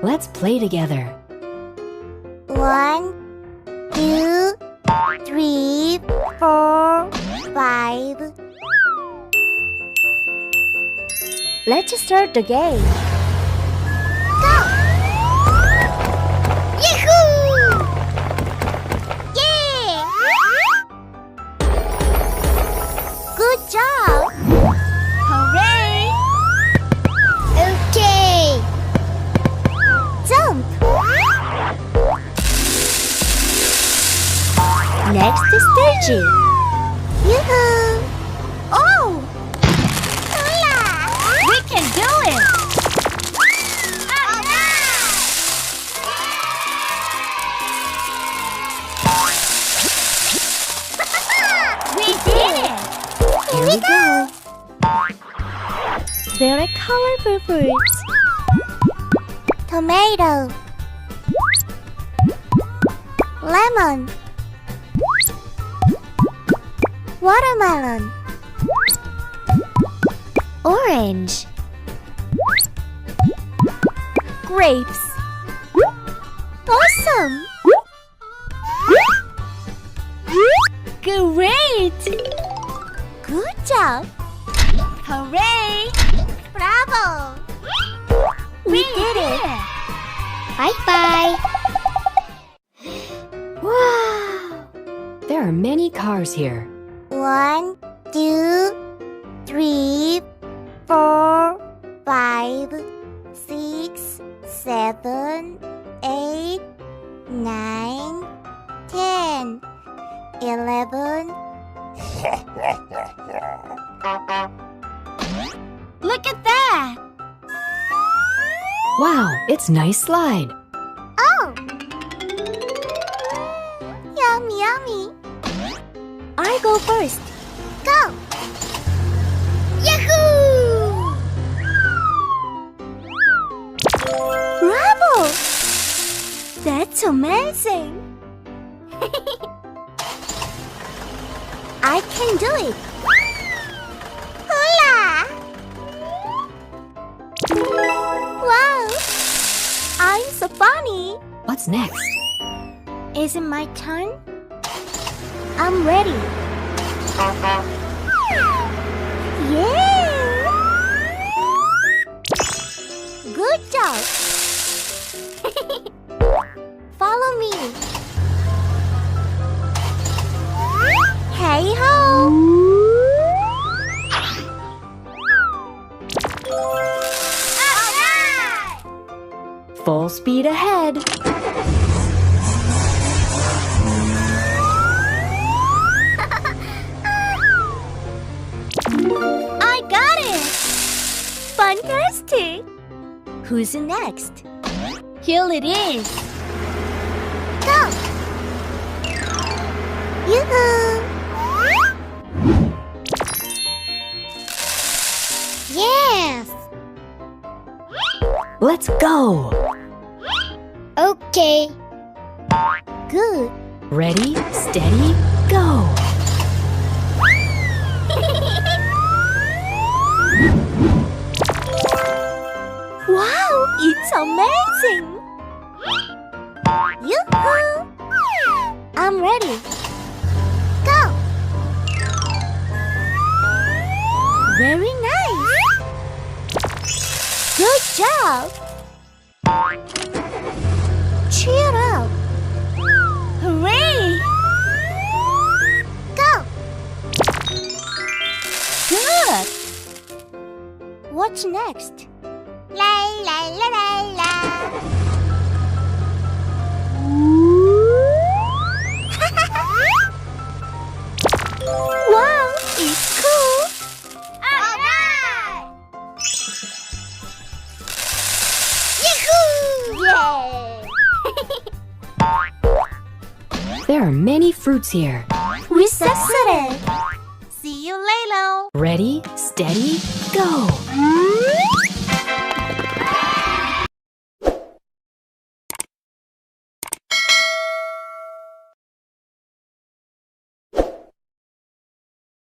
Let's play together. 1, 2, 3, 4, 5. Let's start the game. Go! Yahoo! Yeah! Good job! Hooray! Okay. Jump! Next stage. Yoo-hoo! Oh! Hola! We can do it! We did it! Here we go! Very colorful fruits. Tomato. Lemon. Watermelon. Orange. Grapes. Awesome! Great! Good job! Hooray! Bravo! We did it! Bye-bye! Wow! There are many cars here. 1, 2, 3, 4, 5, 6, 7, 8, 9, 10, 11. Look at that! Wow, it's nice slide. Oh! Yummy, yummy! I go first. Go! Yahoo! Bravo! That's amazing! I can do it! Hola! Wow! I'm so funny! What's next? Is it my turn? I'm ready. Yeah! Good job! Follow me. Hey ho! Full speed ahead. I got it! Fantastic! Who's next? Here it is. Go! Yoo-hoo! Yes! Let's go. Okay. Good. Ready, steady, go. Wow, it's amazing! Yoo-hoo! I'm ready. Go! Very nice! Good job! Cheer up! Hooray! Go! Good! What's next? La la la la la! Wow, it's cool! Alright! Yahoo! Yay! There are many fruits here. We succeeded! See you later! Ready, steady, go.